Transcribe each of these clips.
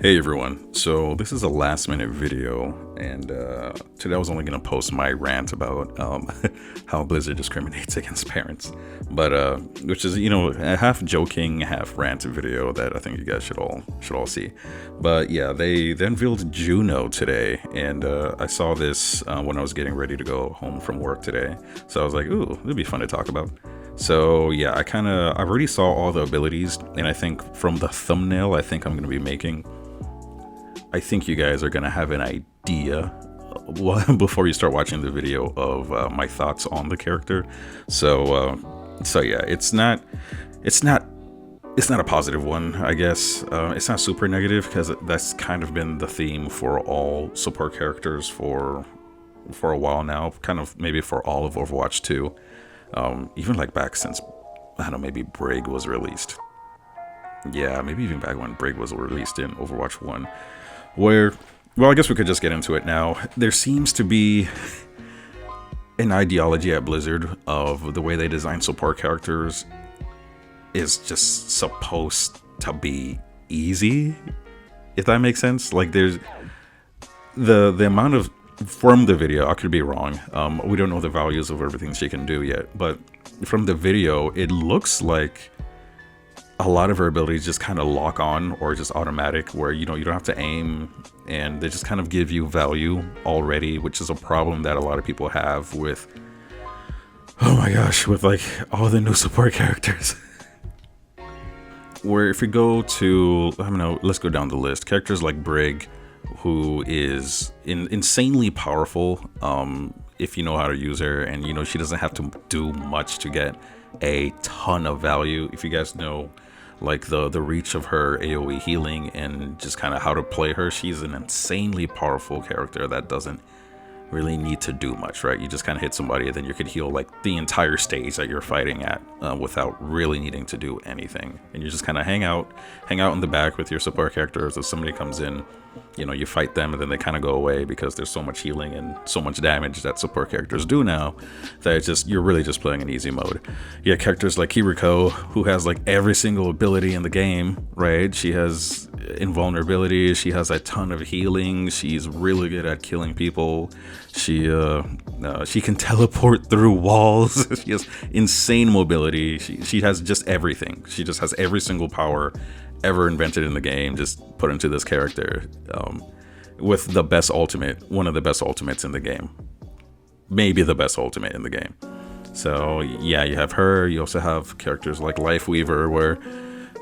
Hey everyone, so this is a last minute video, and today I was only going to post my rant about how Blizzard discriminates against parents, but which is, a half joking, half rant video that I think you guys should all see. But yeah, they unveiled Juno today, and I saw this when I was getting ready to go home from work today, so I was like, ooh, it'd be fun to talk about. So yeah, I already saw all the abilities, and I think from the thumbnail I think I'm going to be making, I think you guys are going to have an idea before you start watching the video of my thoughts on the character. So yeah, it's not a positive one, I guess. It's not super negative because that's kind of been the theme for all support characters for a while now, kind of maybe for all of Overwatch 2. Even like back since, I don't know, maybe Brig was released. Yeah, maybe even back when Brig was released in Overwatch 1. Well, I guess we could just get into it now. There seems to be an ideology at Blizzard of the way they design support characters is just supposed to be easy, if that makes sense. Like, there's the amount of, from the video, I could be wrong. We don't know the values of everything she can do yet, but from the video, it looks like a lot of her abilities just kind of lock on or just automatic, where you don't have to aim, and they just kind of give you value already, which is a problem that a lot of people have with, oh my gosh, with like all the new support characters. Where if you go to, I don't know, let's go down the list. Characters like Brig, who is insanely powerful if you know how to use her, and she doesn't have to do much to get a ton of value. If you guys know like the reach of her AoE healing and just kind of how to play her, she's an insanely powerful character that doesn't really need to do much, right? You just kind of hit somebody and then you could heal like the entire stage that you're fighting at without really needing to do anything, and you just kind of hang out in the back with your support characters. If somebody comes in, you fight them and then they kind of go away because there's so much healing and so much damage that support characters do now that it's just, you're really just playing in easy mode. You have characters like Kiriko, who has like every single ability in the game, right? She has invulnerability, she has a ton of healing, she's really good at killing people, she can teleport through walls, she has insane mobility, she has just everything. She just has every single power ever invented in the game just put into this character, with the best ultimate, one of the best ultimates in the game, maybe the best ultimate in the game. So yeah, you have her. You also have characters like Lifeweaver, where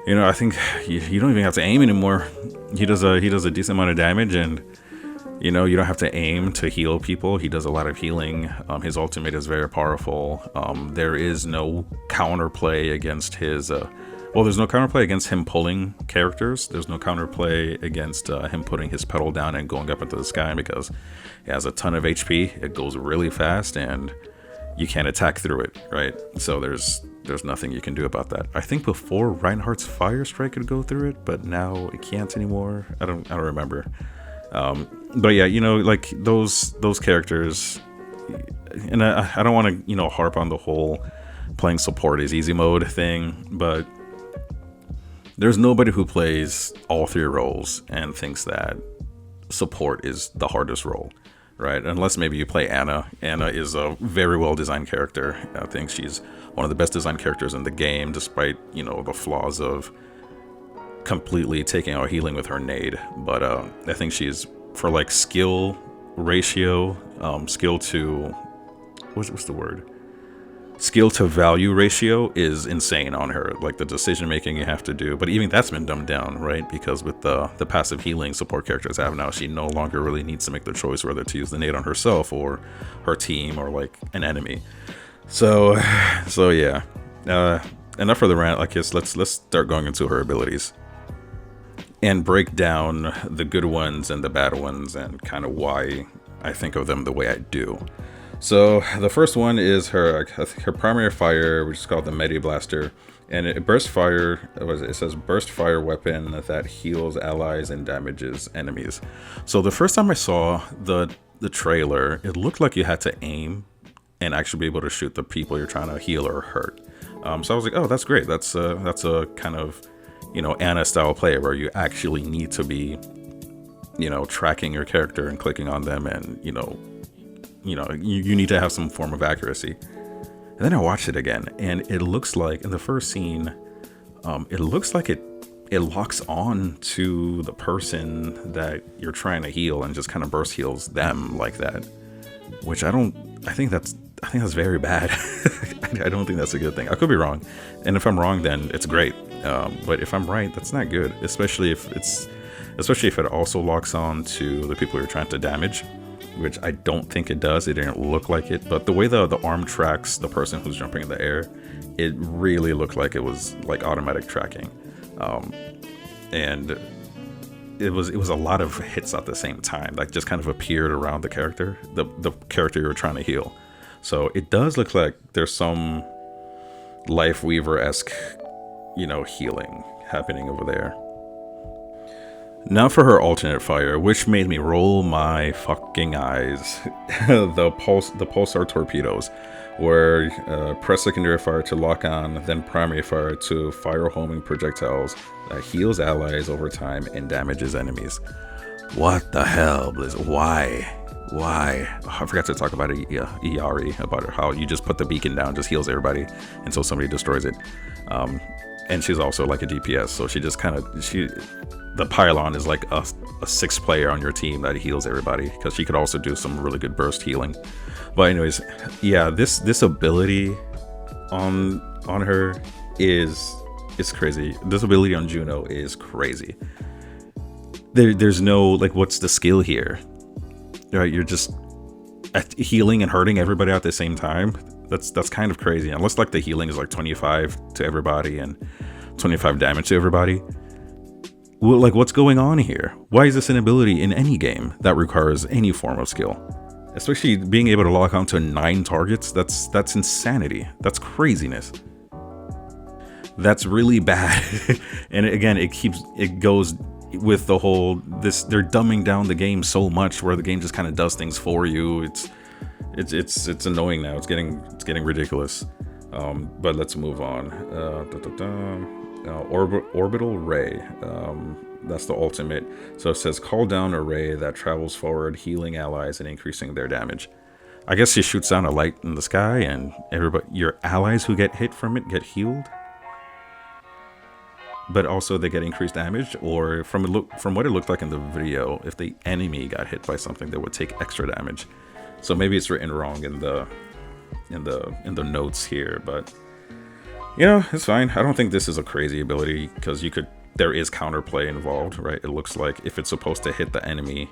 I think you don't even have to aim anymore. He does a decent amount of damage, and you don't have to aim to heal people. He does a lot of healing. His ultimate is very powerful. There is no counterplay against his there's no counterplay against him pulling characters. There's no counterplay against him putting his pedal down and going up into the sky, because he has a ton of HP. It goes really fast, and you can't attack through it, right? So there's nothing you can do about that. I think before Reinhardt's Fire Strike could go through it, but now it can't anymore. I don't remember. But yeah, like those characters, and I don't want to harp on the whole playing support is easy mode thing, but there's nobody who plays all three roles and thinks that support is the hardest role, right? Unless maybe you play Ana. Ana is a very well designed character. I think she's one of the best designed characters in the game, despite the flaws of completely taking out healing with her nade. But I think she's, for like skill ratio, skill to what's the word? Skill to value ratio is insane on her, like the decision making you have to do. But even that's been dumbed down, right? Because with the passive healing support characters have now, she no longer really needs to make the choice whether to use the nade on herself or her team or like an enemy. So yeah, enough for the rant. I guess let's start going into her abilities and break down the good ones and the bad ones and kind of why I think of them the way I do. So the first one is her primary fire, which is called the Medi Blaster, and it burst fire. It says burst fire weapon that heals allies and damages enemies. So the first time I saw the trailer, it looked like you had to aim and actually be able to shoot the people you're trying to heal or hurt. So I was like, oh, that's great. That's a kind of Anna style play where you actually need to be, tracking your character and clicking on them, and you need to have some form of accuracy. And then I watched it again, and it looks like in the first scene, it looks like it locks on to the person that you're trying to heal and just kind of burst heals them like that, which I think that's very bad. I don't think that's a good thing. I could be wrong, and if I'm wrong, then it's great. But if I'm right, that's not good, especially if it also locks on to the people you're trying to damage, which I don't think it does. It didn't look like it, but the way the arm tracks the person who's jumping in the air, it really looked like it was like automatic tracking. And it was a lot of hits at the same time, like just kind of appeared around the character you're trying to heal. So it does look like there's some Life Weaver-esque, healing happening over there. Now for her alternate fire, which made me roll my fucking eyes. the pulsar torpedoes, where press secondary fire to lock on, then primary fire to fire homing projectiles that heals allies over time and damages enemies. What the hell, Blizzard? Why? Oh, I forgot to talk about Iari, about how you just put the beacon down, just heals everybody until somebody destroys it. And she's also like a DPS, so she just the pylon is like a sixth player on your team that heals everybody, because she could also do some really good burst healing. But anyways, yeah, this ability on her is crazy. This ability on Juno is crazy. There's no, like, what's the skill here? Right, you're just healing and hurting everybody at the same time. That's kind of crazy. Unless like the healing is like 25 to everybody and 25 damage to everybody. Well, like, what's going on here? Why is this an ability in any game that requires any form of skill? Especially being able to lock onto 9 targets. That's insanity. That's craziness. That's really bad. And again, it goes with the whole they're dumbing down the game so much, where the game just kind of does things for you. It's annoying now. It's getting ridiculous. But let's move on. Orbital ray. That's the ultimate. So it says call down a ray that travels forward, healing allies and increasing their damage. I guess she shoots down a light in the sky, and your allies who get hit from it get healed, but also they get increased damage. Or from what it looked like in the video, if the enemy got hit by something, they would take extra damage. So maybe it's written wrong in the notes here, but it's fine. I don't think this is a crazy ability, because there is counterplay involved, right? It looks like if it's supposed to hit the enemy,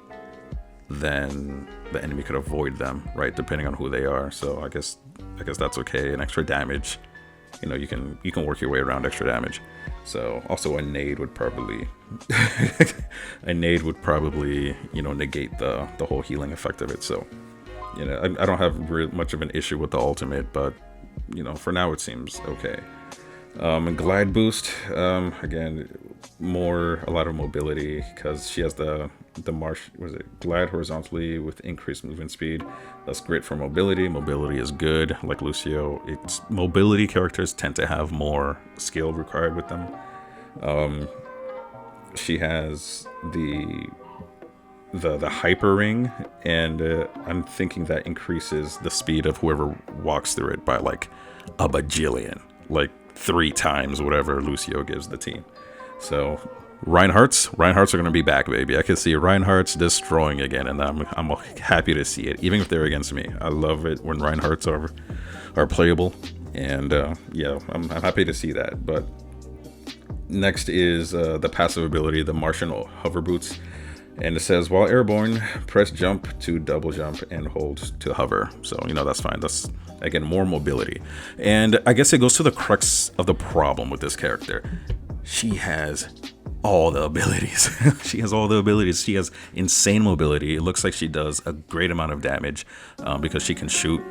then the enemy could avoid them, right? Depending on who they are. So I guess that's okay. And extra damage, you can work your way around extra damage. So also a nade would probably negate the whole healing effect of it. So I don't have much of an issue with the ultimate, but for now it seems okay. And glide boost, again, a lot of mobility, because she has the glide horizontally with increased movement speed. That's great for mobility. Mobility is good. Like Lucio, mobility characters tend to have more skill required with them. She has the hyper ring, and I'm thinking that increases the speed of whoever walks through it by like a bajillion, like 3 times whatever Lucio gives the team. So Reinhardt's are going to be back, baby. I can see Reinhardt's destroying again, and I'm happy to see it, even if they're against me. I love it when Reinhardt's are playable, and I'm happy to see that. But next is the passive ability, the Martian hover boots. And it says, while airborne, press jump to double jump and hold to hover. So, that's fine. That's, again, more mobility. And I guess it goes to the crux of the problem with this character. She has all the abilities. She has insane mobility. It looks like she does a great amount of damage because she can shoot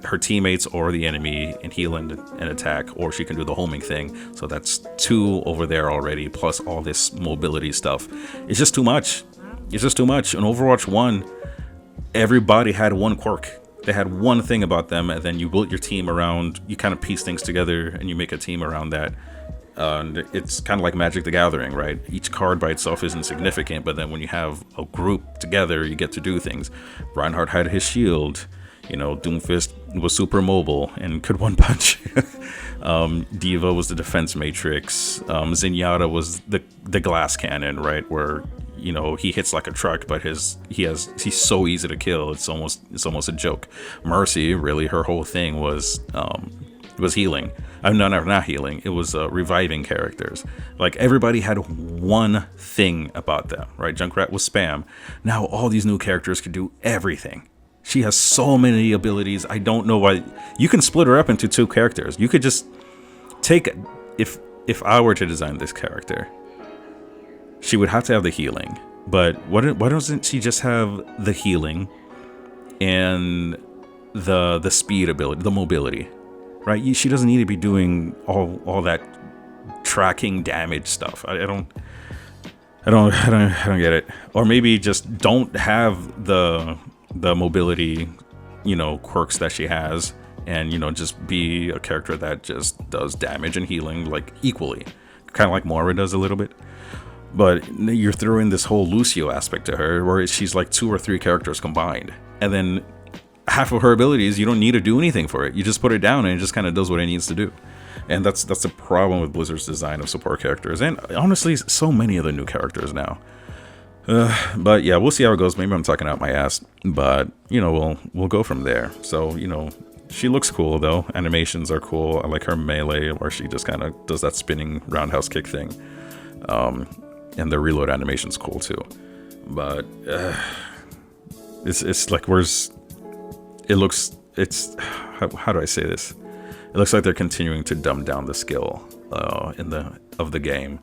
her teammates or the enemy and heal and attack, or she can do the homing thing. So that's 2 over there already, plus all this mobility stuff. It's just too much. In Overwatch 1, everybody had one quirk. They had one thing about them, and then you built your team around, you kind of piece things together and you make a team around that. And it's kind of like Magic the Gathering, right? Each card by itself isn't significant, but then when you have a group together, you get to do things. Reinhardt had his shield. Doomfist was super mobile and could one punch. Diva was the defense matrix. Zenyatta was the glass cannon, right? Where he hits like a truck, but he's so easy to kill. It's almost a joke. Mercy, really, her whole thing was healing. No, not healing. It was reviving characters. Like, everybody had one thing about them, right? Junkrat was spam. Now all these new characters could do everything. She has so many abilities. I don't know why. You can split her up into two characters. You could just take, if I were to design this character, she would have to have the healing. But why doesn't she just have the healing and the speed ability, the mobility, right? She doesn't need to be doing all that tracking damage stuff. I don't get it. Or maybe just don't have the mobility, quirks that she has, and just be a character that just does damage and healing like equally, kind of like Moira does a little bit. But you're throwing this whole Lucio aspect to her, where she's like 2 or 3 characters combined, and then half of her abilities you don't need to do anything for it. You just put it down and it just kind of does what it needs to do. And that's the problem with Blizzard's design of support characters, and honestly, so many of the new characters now. But yeah, we'll see how it goes. Maybe I'm talking out my ass, but we'll go from there. So she looks cool though. Animations are cool. I like her melee, where she just kind of does that spinning roundhouse kick thing. And the reload animation's cool too. But it's like how do I say this? It looks like they're continuing to dumb down the skill of the game.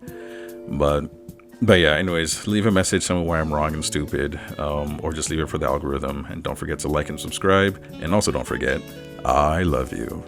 But yeah, anyways, leave a message telling me why I'm wrong and stupid, or just leave it for the algorithm. And don't forget to like and subscribe. And also don't forget, I love you.